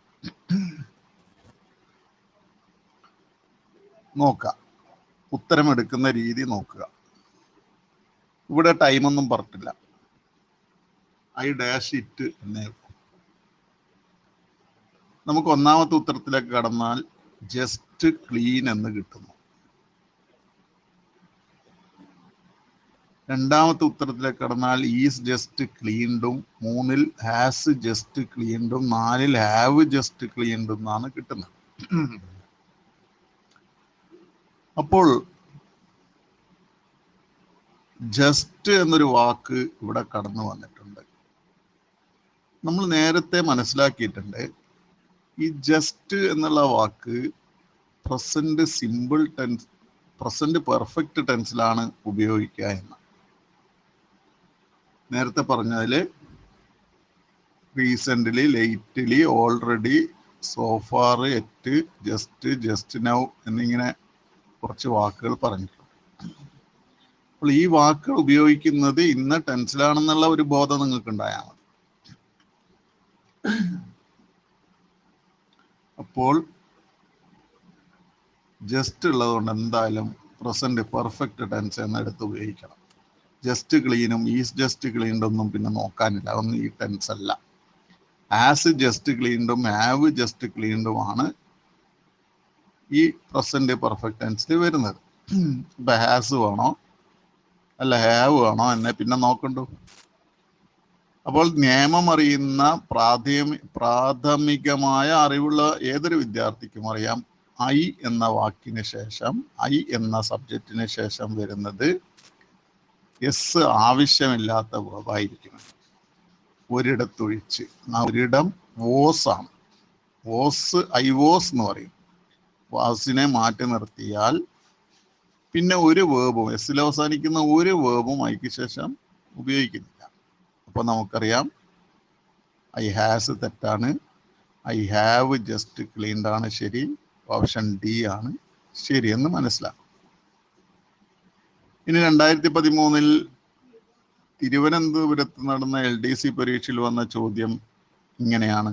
നോക്കാം, ഉത്തരം എടുക്കുന്ന രീതി നോക്കുക. ഇവിടെ ടൈമൊന്നും പറഞ്ഞിട്ടില്ല, ഐ ഡാഷ് ഇറ്റ് എന്നേ. നമുക്ക് ഒന്നാമത്തെ ഉത്തരത്തിലേക്ക് കടന്നാൽ ജസ്റ്റ് ക്ലീൻ എന്ന് കിട്ടുന്നു. രണ്ടാമത്തെ ഉത്തരത്തിലേക്ക് കടന്നാൽ ഈസ് ജസ്റ്റ് ക്ലീൻഡും, 3-ൽ ഹാസ് ജസ്റ്റ് ക്ലീൻഡും, 4-ൽ ഹാവ് ജസ്റ്റ് ക്ലീൻഡും എന്നാണ് കിട്ടുന്നത്. അപ്പോൾ ജസ്റ്റ് എന്നൊരു വാക്ക് ഇവിടെ കടന്നു വന്നിട്ടുണ്ട്. നമ്മൾ നേരത്തെ മനസ്സിലാക്കിയിട്ടുണ്ട് ഈ ജസ്റ്റ് എന്നുള്ള വാക്ക് present simple tense, present perfect ടെൻസിലാണ് ഉപയോഗിക്കുക എന്ന്. നേരത്തെ പറഞ്ഞതിൽ recently, lately, already, so far, yet, just, just now എന്നിങ്ങനെ കുറച്ച് വാക്കുകൾ പറഞ്ഞിട്ടുണ്ട്. അപ്പോൾ ഈ വാക്കുകൾ ഉപയോഗിക്കുന്നത് ഇന്ന ടെൻസിലാണെന്നുള്ള ഒരു ബോധം നിങ്ങൾക്ക് ഉണ്ടായാൽ മതി. അപ്പോൾ ജസ്റ്റ് ഉള്ളതുകൊണ്ട് എന്തായാലും പ്രസന്റ് പെർഫെക്റ്റ് ടെൻസ് എന്നെടുത്ത് ഉപയോഗിക്കണം. ജസ്റ്റ് ക്ലീനും ഈസ് ജസ്റ്റ് ക്ലീൻഡൊന്നും പിന്നെ നോക്കാനില്ല, ഒന്നും ഈ ടെൻസ് അല്ല. ആസ് ജസ്റ്റ് ക്ലീൻഡും ഹാവ് ജസ്റ്റ് ക്ലീൻഡുമാണ് ഈ പ്രസന്റ് പെർഫെക്റ്റ് ടെൻസിൽ വരുന്നത്. ഇപ്പം ഹാസ് വേണോ അല്ല ഹാവ് വേണോ എന്നെ പിന്നെ നോക്കണ്ടു. അപ്പോൾ നിയമം അറിയുന്ന പ്രാഥമികമായ അറിവുള്ള ഏതൊരു വിദ്യാർത്ഥിക്കും അറിയാം, ഐ എന്ന വാക്കിന് ശേഷം, ഐ എന്ന സബ്ജക്റ്റിന് ശേഷം വരുന്നത് എസ് ആവശ്യമില്ലാത്ത വേർബായിരിക്കും, ഒരിടത്തൊഴിച്ച്. ഒരിടം വോസ് ആണ്. വോസ്, ഐ വോസ് എന്ന് പറയും. വാസിനെ മാറ്റി നിർത്തിയാൽ പിന്നെ ഒരു വേർബും, എസ്സിൽ അവസാനിക്കുന്ന ഒരു വേർബും ഐക്ക് ശേഷം ഉപയോഗിക്കുന്നില്ല. അപ്പോൾ നമുക്കറിയാം ഐ ഹാസ് തെറ്റാണ്, ഐ ഹാവ് ജസ്റ്റ് ക്ലീൻഡ് ആണ് ശരി, ഓപ്ഷൻ ഡി ആണ് ശരിയെന്ന് മനസ്സിലാക്കും. ഇനി 2013 തിരുവനന്തപുരത്ത് നടന്ന LDC പരീക്ഷയിൽ വന്ന ചോദ്യം ഇങ്ങനെയാണ്,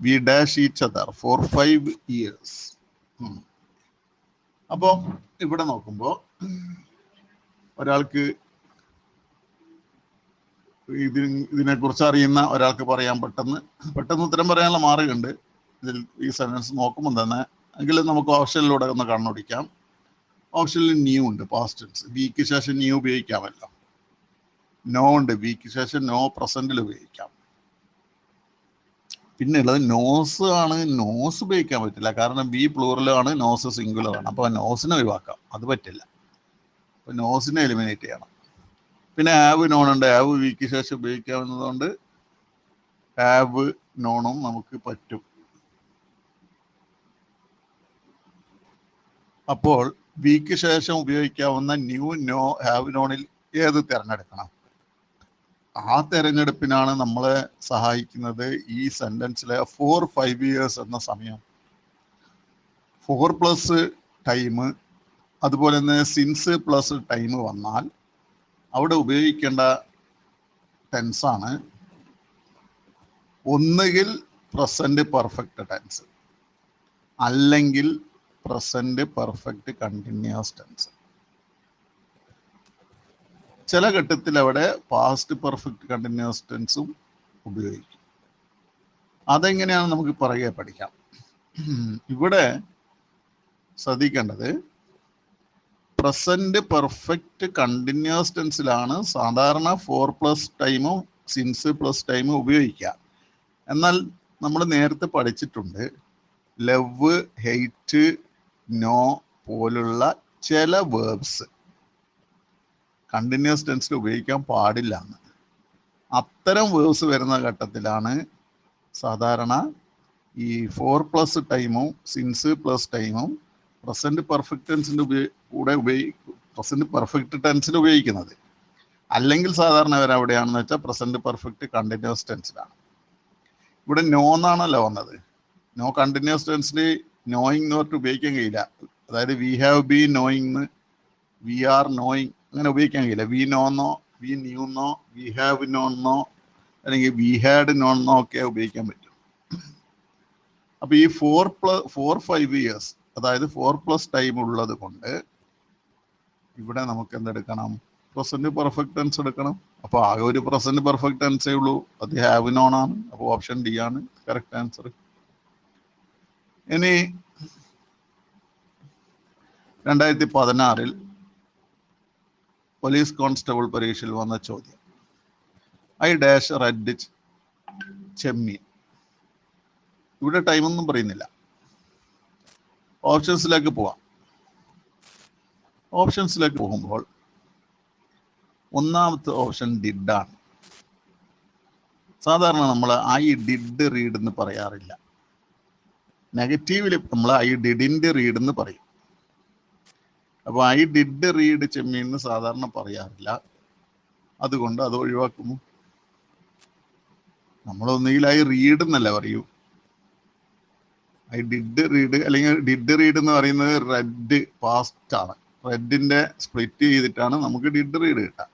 we dash each other for 5 years. അപ്പോൾ ഇവിടെ നോക്കുമ്പോൾ ഒരാൾക്ക് ഇതിനെക്കുറിച്ച് അറിയുന്ന ഒരാൾക്ക് പറയാൻ പെട്ടെന്ന് ഉത്തരം പറയാനുള്ള മാർഗമുണ്ട് ഇതിൽ. ഈ സെന്റൻസ് നോക്കുമ്പോൾ തന്നെ എങ്കിലും നമുക്ക് ഓപ്ഷനിലൂടെ ഒന്ന് കണ്ണോടിക്കാം. ഓപ്ഷനിൽ ന്യൂ ഉണ്ട്, പാസ്റ്റ് ടെൻസ്, ബിക്ക് ശേഷം ന്യൂ ഉപയോഗിക്കാമല്ലോ. നോ ഉണ്ട്, ബിക്ക് ശേഷം നോ പ്രസന്റിൽ ഉപയോഗിക്കാം. പിന്നെ ഉള്ളത് നോസ് ആണ്. നോസ് ഉപയോഗിക്കാൻ പറ്റില്ല, കാരണം ബി പ്ലൂറലാണ്, നോസ് സിംഗുലറാണ്. അപ്പോൾ നോസിനെ ഒഴിവാക്കാം, അത് പറ്റില്ല. അപ്പോൾ നോസിനെ എലിമിനേറ്റ് ചെയ്യണം. പിന്നെ ഹാവ് നോൺ ഉണ്ട്, ഹാവ് വിക്ക് ശേഷം ഉപയോഗിക്കാവുന്നതുകൊണ്ട് ഹാവ് നോണും നമുക്ക് പറ്റും. അപ്പോൾ വിക്ക് ശേഷം ഉപയോഗിക്കാവുന്ന ന്യൂ, നോ, ഹാവ് നോണിൽ ഏത് തിരഞ്ഞെടുക്കണം? ആ തിരഞ്ഞെടുപ്പിനാണ് നമ്മളെ സഹായിക്കുന്നത് ഈ സെന്റൻസിലെ 4-5 years എന്ന സമയം. 4 + ടൈം അതുപോലെ തന്നെ സിൻസ് പ്ലസ് ടൈം വന്നാൽ അവിടെ ഉപയോഗിക്കേണ്ട ടെൻസാണ് ഒന്നുകിൽ പ്രസന്റ് പെർഫെക്റ്റ് ടെൻസ് അല്ലെങ്കിൽ പ്രസന്റ് പെർഫെക്റ്റ് കണ്ടിന്യൂസ് ടെൻസ്. ചില ഘട്ടത്തിൽ അവിടെ പാസ്റ്റ് പെർഫെക്റ്റ് കണ്ടിന്യൂസ് ടെൻസും ഉപയോഗിക്കും. അതെങ്ങനെയാണ് നമുക്ക് പറയുക പഠിക്കാം. ഇവിടെ ശ്രദ്ധിക്കേണ്ടത് പ്രസന്റ് പെർഫെക്റ്റ് കണ്ടിന്യൂസ് ടെൻസിലാണ് സാധാരണ 4+ ടൈമും സിൻസ് പ്ലസ് ടൈമും ഉപയോഗിക്കുക. എന്നാൽ നമ്മൾ നേരത്തെ പഠിച്ചിട്ടുണ്ട് ലവ്, ഹെയ്റ്റ്, നോ പോലുള്ള ചില വേർബ്സ് കണ്ടിന്യൂസ് ടെൻസിൽ ഉപയോഗിക്കാൻ പാടില്ല എന്ന്. അത്തരം വേർബ്സ് വരുന്ന ഘട്ടത്തിലാണ് സാധാരണ ഈ 4+ ടൈമും സിൻസ് പ്ലസ് ടൈമും പ്രസന്റ് പെർഫെക്റ്റ് ടെൻസിൻ്റെ പ്രസന്റ് പെർഫെക്റ്റ് ടെൻസിൽ ഉപയോഗിക്കുന്നത്. അല്ലെങ്കിൽ സാധാരണ അവരെവിടെയാണെന്ന് വെച്ചാൽ പ്രസന്റ് പെർഫെക്റ്റ് കണ്ടിന്യൂസ് ടെൻസിലാണ്. ഇവിടെ നോ എന്നാണല്ലോ വന്നത്. നോ കണ്ടിന്യൂസ് ടെൻസിൽ നോയിങ് എന്ന് പറഞ്ഞിട്ട് ഉപയോഗിക്കാൻ കഴിയില്ല. അതായത് we have been knowing, we are knowing അങ്ങനെ ഉപയോഗിക്കാൻ കഴിയില്ല. We known, we knew, we have known അല്ലെങ്കിൽ വി ഹാഡ് നോന്നോ ഒക്കെ ഉപയോഗിക്കാൻ പറ്റും. അപ്പോൾ ഈ 4-5 ഇയേഴ്സ് അതായത് 4+ ടൈം ഉള്ളത് കൊണ്ട് ഇവിടെ നമുക്ക് എന്തെടുക്കണം? പ്രസന്റ് പെർഫെക്റ്റ് ടെൻസ് എടുക്കണം. അപ്പോൾ ആകെ ഒരു പ്രസന്റ് പെർഫെക്റ്റ് ടെൻസേ ഉള്ളൂ, അത് ഹാവ് നോൺ ആണ്. അപ്പോൾ ഓപ്ഷൻ ഡി ആണ് കറക്റ്റ് ആൻസർ. ഇനി 2016 പോലീസ് കോൺസ്റ്റബിൾ പരീക്ഷയിൽ വന്ന ചോദ്യം, ഐ ഡാഷ് റെഡ് ചെമ്മീൻ. ഇവിടെ ടൈമൊന്നും പറയുന്നില്ല. ഓപ്ഷൻസിലേക്ക് പോവാം. ഓപ്ഷൻസിലേക്ക് പോകുമ്പോൾ ഒന്നാമത്തെ ഓപ്ഷൻ ഡിഡാണ്. സാധാരണ നമ്മൾ ഐ ഡിഡ് റീഡ് എന്ന് പറയാറില്ല. നെഗറ്റീവിൽ നമ്മൾ ഐ ഡിഡിൻ്റെ റീഡ് എന്ന് പറയും. അപ്പോൾ ഐ ഡിഡ് റീഡ് ചെമ്മീൻ എന്ന് സാധാരണ പറയാറില്ല. അതുകൊണ്ട് അത് ഒഴിവാക്കുന്നു. നമ്മളൊന്നുകിൽ ഐ റീഡ് എന്നല്ല പറയൂ. ഐ ഡിഡ് റീഡ് അല്ലെങ്കിൽ ഡിഡ് റീഡ് എന്ന് പറയുന്നത് റെഡ് പാസ്റ്റ് ആണ്. റെഡിൻ്റെ സ്പ്ലിറ്റ് ചെയ്തിട്ടാണ് നമുക്ക് ഡിഡ് റീഡ് കിട്ടുക.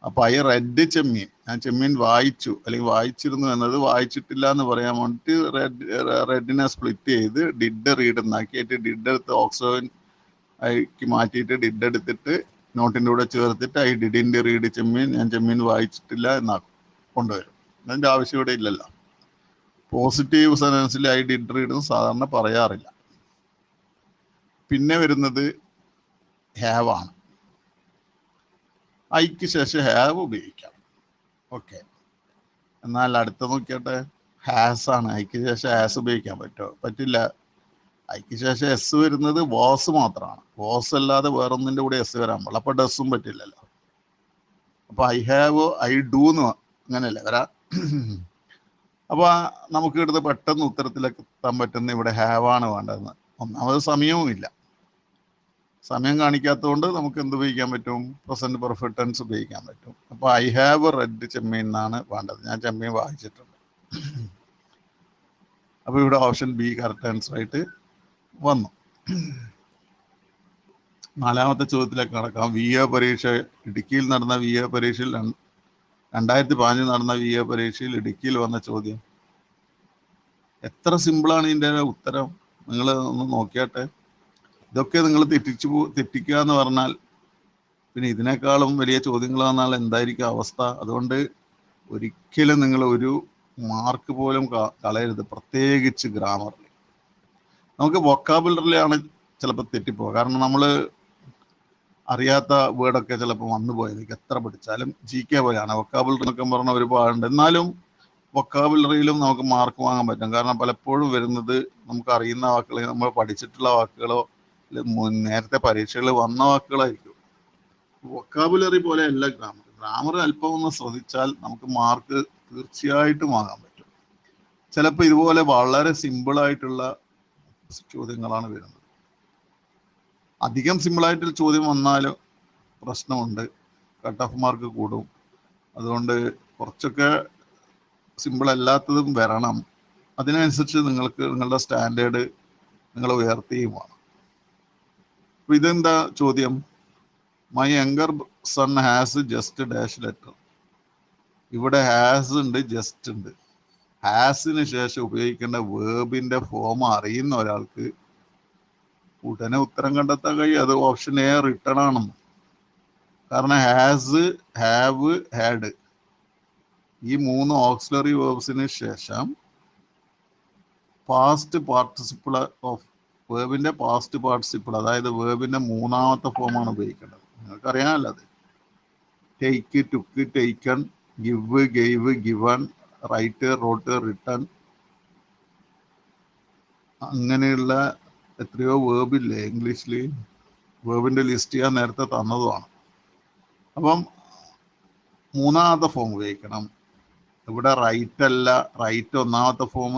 അപ്പോൾ ഐ റെഡ് ചെമ്മീൻ, ഞാൻ ചെമ്മീൻ വായിച്ചു അല്ലെങ്കിൽ വായിച്ചിരുന്നു എന്നത് വായിച്ചിട്ടില്ല എന്ന് പറയാൻ വേണ്ടിയിട്ട് റെഡിനെ സ്പ്ലിറ്റ് ചെയ്ത് ഡിഡ് റീഡ് എന്നാക്കിയിട്ട് ഡിഡ് എടുത്ത് ഓക്സിജൻ ഐക്ക് മാറ്റിയിട്ട് ഡിഡ് എടുത്തിട്ട് നോട്ടിൻ്റെ കൂടെ ചേർത്തിട്ട് ഐ ഡിഡിൻ്റെ റീഡ് ചെമ്മീൻ, ഞാൻ ചെമ്മീൻ വായിച്ചിട്ടില്ല എന്നാക്കും കൊണ്ടുവരും. അതിൻ്റെ ആവശ്യം ഇവിടെ ഇല്ലല്ലോ. പോസിറ്റീവ് സെൻറ്റൻസിൽ ഐ ഡിഡ് റീഡ് എന്ന് സാധാരണ പറയാറില്ല. പിന്നെ വരുന്നത് ഹാവ് ആണ്. ഐക്ക് ശേഷം ഹാവ് ഉപയോഗിക്കാം. ഓക്കെ, എന്നാൽ അടുത്ത നോക്കിയാട്ടെ, ഹാസ് ആണ്. ഐക്ക് ശേഷം ഹാസ് ഉപയോഗിക്കാൻ പറ്റുമോ? പറ്റില്ല. ഐക്ക് ശേഷം എസ് വരുന്നത് വാസ് മാത്രമാണ്. വാസ് അല്ലാതെ വേറൊന്നിൻ്റെ കൂടെ എസ് വരാൻ പാടില്ല. അപ്പോൾ ഡസും പറ്റില്ലല്ലോ. അപ്പോൾ ഐ ഹാവ്, ഐ ഡൂ എന്ന് അങ്ങനെയല്ലേ വരാം. അപ്പോൾ നമുക്ക് ഇവിടുത്തെ പെട്ടെന്ന് ഉത്തരത്തിലേക്ക് എത്താൻ പറ്റുന്ന ഇവിടെ ഹാവ് ആണ് വേണ്ടതെന്ന്. ഒന്നാമത് സമയവും ഇല്ല. സമയം കാണിക്കാത്തതുകൊണ്ട് നമുക്ക് എന്ത് ഉപയോഗിക്കാൻ പറ്റും? പ്രസന്റ് പെർഫെക്റ്റ് ടെൻസ് ഉപയോഗിക്കാൻ പറ്റും. അപ്പോൾ ഐ ഹാവ് റെഡ് ചെമ്മീൻ എന്നാണ് വേണ്ടത്. ഞാൻ ചെമ്മീൻ വായിച്ചിട്ടുണ്ട്. അപ്പോൾ ഇവിടെ ഓപ്ഷൻ ബി കറക്റ്റ് ആൻസർ ആയിട്ട് വന്നു. നാലാമത്തെ ചോദ്യത്തിലേക്ക് കടക്കാം. VA പരീക്ഷ, ഇടുക്കിയിൽ നടന്ന VA പരീക്ഷയിൽ 2015 നടന്ന VA പരീക്ഷയിൽ ഇടുക്കിയിൽ വന്ന ചോദ്യം. എത്ര സിമ്പിളാണ് ഇതിൻ്റെ ഉത്തരം, നിങ്ങൾ ഒന്ന് നോക്കിയാട്ടെ. ഇതൊക്കെ നിങ്ങൾ തെറ്റിക്കുക എന്ന് പറഞ്ഞാൽ പിന്നെ ഇതിനേക്കാളും വലിയ ചോദ്യങ്ങൾ വന്നാൽ എന്തായിരിക്കും അവസ്ഥ? അതുകൊണ്ട് ഒരിക്കലും നിങ്ങൾ ഒരു മാർക്ക് പോലും കളയരുത്, പ്രത്യേകിച്ച് ഗ്രാമറിൽ. നമുക്ക് വൊക്കാബുലറിലാണ് ചിലപ്പോൾ തെറ്റിപ്പോവുക. കാരണം നമ്മൾ അറിയാത്ത വേർഡൊക്കെ ചിലപ്പോൾ വന്നു പോയത് എത്ര പഠിച്ചാലും GK പോലെയാണ്. വൊക്കാബുലറി എന്നൊക്കെ പറഞ്ഞാൽ ഒരുപാടുണ്ട്. എന്നാലും വൊക്കാബുലറിയിലും നമുക്ക് മാർക്ക് വാങ്ങാൻ പറ്റും. കാരണം പലപ്പോഴും വരുന്നത് നമുക്ക് അറിയുന്ന വാക്കുകൾ, നമ്മൾ പഠിച്ചിട്ടുള്ള വാക്കുകളോ നേരത്തെ പരീക്ഷകൾ വന്ന വാക്കുകളായിരിക്കും. വൊക്കാബുലറി പോലെ അല്ല ഗ്രാമർ. ഗ്രാമർ അല്പം ഒന്ന് ശ്രദ്ധിച്ചാൽ നമുക്ക് മാർക്ക് തീർച്ചയായിട്ടും വാങ്ങാൻ പറ്റും. ചിലപ്പോൾ ഇതുപോലെ വളരെ സിമ്പിളായിട്ടുള്ള ചോദ്യങ്ങളാണ് വരുന്നത്. അധികം സിമ്പിളായിട്ടുള്ള ചോദ്യം വന്നാലും പ്രശ്നമുണ്ട്, കട്ട് ഓഫ് മാർക്ക് കൂടും. അതുകൊണ്ട് കുറച്ചൊക്കെ സിമ്പിൾ അല്ലാത്തതും വരണം. അതിനനുസരിച്ച് നിങ്ങൾക്ക് നിങ്ങളുടെ സ്റ്റാൻഡേർഡ് നിങ്ങൾ ഉയർത്തുകയും വേണം. ഇതെന്താ ചോദ്യം? My younger son has just dash letter. ഇവിടെ ഹാസ് ഉണ്ട്, ജസ്റ്റ് ഉണ്ട്. ഹാസിന് ശേഷം ഉപയോഗിക്കേണ്ട വേർബിന്റെ ഫോം അറിയുന്ന ഒരാൾക്ക് ഉടനെ ഉത്തരം കണ്ടെത്താൻ കഴിയും. അത് ഓപ്ഷൻ എ, റിട്ടേൺ ആണെന്ന്. കാരണം ഹാസ്, ഹാവ്, ഹാഡ് ഈ 3 ഓക്സിലറി വേർബ്സിന് ശേഷം പാസ്റ്റ് പാർട്ടിസിപ്പിൾ ഓഫ് വേർബിന്റെ പാസ്റ്റ് പാർട്ടിസിപ്പിൾ, അതായത് വേർബിന്റെ 3ാമത്തെ ഫോമാണ് ഉപയോഗിക്കേണ്ടത്. നിങ്ങൾക്കറിയാമല്ലോ അത്. Take, took, taken, give, gave, given, write, wrote, written, അങ്ങനെയുള്ള എത്രയോ വേർബില്ലേ ഇംഗ്ലീഷിൽ. വേർബിന്റെ ലിസ്റ്റ് ഞാൻ നേരത്തെ തന്നതുമാണ്. അപ്പം 3ാമത്തെ ഫോം ഉപയോഗിക്കണം. ഇവിടെ റൈറ്റ് അല്ല, റൈറ്റ് 1ാമത്തെ ഫോം,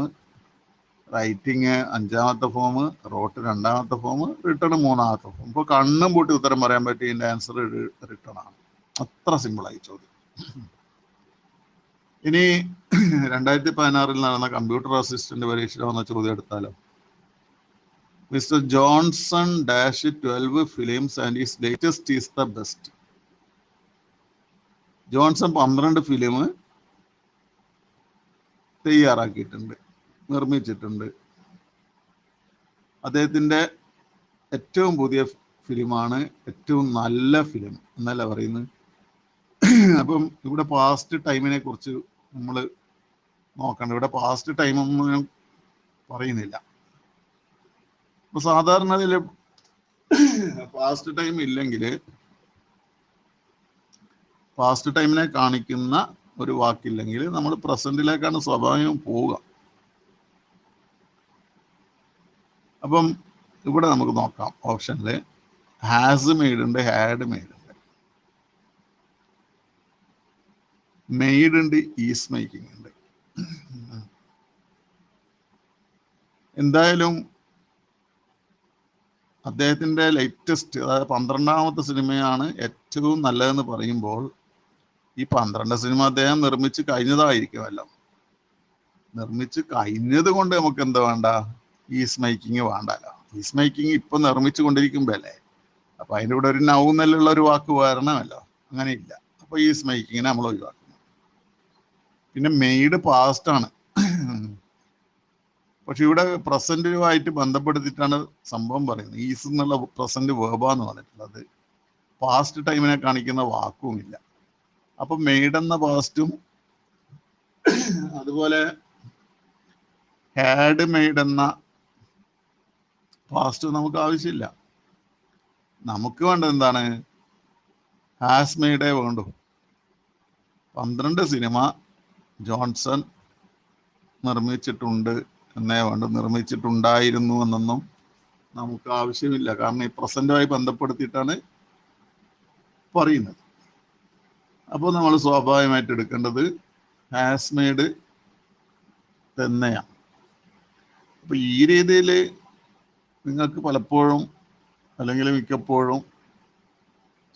റൈറ്റിങ് 5ാമത്തെ ഫോം, റോട്ട് 2ാമത്തെ ഫോം, റിട്ടേൺ 3ാമത്തെ ഫോം. ഇപ്പോൾ കണ്ണും പൂട്ടി ഉത്തരം പറയാൻ പറ്റി. ഇതിൻ്റെ ആൻസർ റിട്ടേൺ ആണ്. അത്ര സിമ്പിളായി ചോദ്യം. ഇനി 2016 നടന്ന കമ്പ്യൂട്ടർ അസിസ്റ്റന്റ് പരീക്ഷയിൽ വന്ന ചോദ്യം എടുത്താലോ? Mister Johnson dash 12 films and his latest is the best. Johnson 12 film തയ്യാറാക്കിയിട്ടുണ്ട്, നിർമ്മിച്ചിട്ടുണ്ട്. അദ്ദേഹത്തിൻ്റെ ഏറ്റവും പുതിയ ഫിലിമാണ് ഏറ്റവും നല്ല ഫിലിം എന്നല്ല പറയുന്നത്. അപ്പം ഇവിടെ പാസ്റ്റ് ടൈമിനെ കുറിച്ച് നമ്മൾ നോക്കണ്ട. ഇവിടെ പാസ്റ്റ് ടൈമൊന്നും ഞാൻ പറയുന്നില്ല. അപ്പൊ സാധാരണ ഇതിൽ പാസ്റ്റ് ടൈം ഇല്ലെങ്കിൽ പാസ്റ്റ് ടൈമിനെ കാണിക്കുന്ന ഒരു വാക്കില്ലെങ്കിൽ നമ്മൾ പ്രസന്റിലേക്കാണ് സ്വാഭാവികം പോവുക. അപ്പം ഇവിടെ നമുക്ക് നോക്കാം. ഓപ്ഷനിൽ ഹാസ് മെയ്ഡ് ഉണ്ട്, ഹാഡ് മെയ്ഡ് ഉണ്ട്, മെയ്ഡ് ഉണ്ട്, ഈസ് മേക്കിംഗ് ഉണ്ട്. എന്തായാലും അദ്ദേഹത്തിൻ്റെ ലേറ്റസ്റ്റ്, അതായത് 12ാമത്തെ സിനിമയാണ് ഏറ്റവും നല്ലതെന്ന് പറയുമ്പോൾ ഈ 12 സിനിമ അദ്ദേഹം നിർമ്മിച്ച് കഴിഞ്ഞതായിരിക്കുമല്ലോ. നിർമ്മിച്ച് കഴിഞ്ഞത് കൊണ്ട് നമുക്ക് എന്താ വേണ്ട? ഈസ് മേക്കിങ് വേണ്ടല്ലോ. ഈസ് മേക്കിങ് ഇപ്പൊ നിർമ്മിച്ചു കൊണ്ടിരിക്കുമ്പോഴല്ലേ. അപ്പൊ അതിൻ്റെ കൂടെ ഒരു നൗ എന്നുള്ള ഒരു വാക്ക് വരണമല്ലോ. അങ്ങനെ ഇല്ല. അപ്പൊ ഈസ് മേക്കിങ്ങിനെ നമ്മൾ ഒഴിവാക്കുന്നു. പിന്നെ മെയ്ഡ് പാസ്റ്റ് ആണ്. പക്ഷെ ഇവിടെ പ്രസന്റുമായിട്ട് ബന്ധപ്പെടുത്തിയിട്ടാണ് സംഭവം പറയുന്നത്. ഈസ് എന്നുള്ള പ്രസന്റ് വേർബാന്ന് പറഞ്ഞിട്ടുള്ളത്. പാസ്റ്റ് ടൈമിനെ കാണിക്കുന്ന വാക്കുമില്ല. അപ്പൊ മെയ്ഡ് എന്ന പാസ്റ്റും അതുപോലെ ഹാഡ് മെയ്ഡ് എന്ന പാസ്റ്റും നമുക്ക് ആവശ്യമില്ല. നമുക്ക് വേണ്ടത് എന്താണ്? ഹാസ് മെയ്ഡേ വേണ്ടു. 12 സിനിമ ജോൺസൺ നിർമ്മിച്ചിട്ടുണ്ട് എന്നേ വേണ്ടു. നിർമ്മിച്ചിട്ടുണ്ടായിരുന്നു എന്നൊന്നും നമുക്ക് ആവശ്യമില്ല. കാരണം ഈ പ്രസന്റുമായി ബന്ധപ്പെടുത്തിയിട്ടാണ് പറയുന്നത്. അപ്പോൾ നമ്മൾ സ്വാഭാവികമായിട്ട് എടുക്കേണ്ടത് ഹാസ് മെയ്ഡ് തന്നെയാണ്. അപ്പൊ ഈ രീതിയിൽ നിങ്ങൾക്ക് പലപ്പോഴും അല്ലെങ്കിൽ മിക്കപ്പോഴും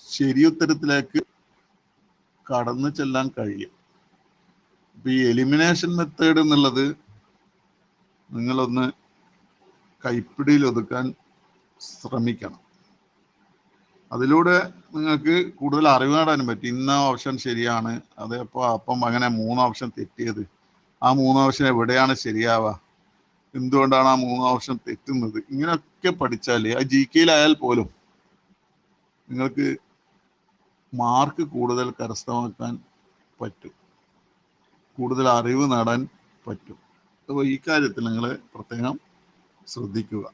ശരിയുത്തരത്തിലേക്ക് കടന്നു ചെല്ലാൻ കഴിയും. അപ്പൊ ഈ എലിമിനേഷൻ മെത്തേഡ് എന്നുള്ളത് നിങ്ങളൊന്ന് കൈപ്പിടിയിൽ ഒതുക്കാൻ ശ്രമിക്കണം. അതിലൂടെ നിങ്ങൾക്ക് കൂടുതൽ അറിവ് നേടാനും പറ്റും. ഇന്ന ഓപ്ഷൻ ശരിയാണ്, അതേപ്പോൾ അപ്പം അങ്ങനെ 3 ഓപ്ഷൻ തെറ്റിയത്, ആ 3 ഓപ്ഷൻ എവിടെയാണ് ശരിയാവുക, എന്തുകൊണ്ടാണ് ആ 3 ഓപ്ഷൻ തെറ്റുന്നത്, ഇങ്ങനെയൊക്കെ പഠിച്ചാൽ ആ GK-യിലായാൽ പോലും നിങ്ങൾക്ക് മാർക്ക് കൂടുതൽ കരസ്ഥമാക്കാൻ പറ്റും, കൂടുതൽ അറിവ് നേടാൻ പറ്റും. അപ്പോൾ ഈ കാര്യത്തിൽ നിങ്ങൾ പ്രത്യേകം ശ്രദ്ധിക്കുക.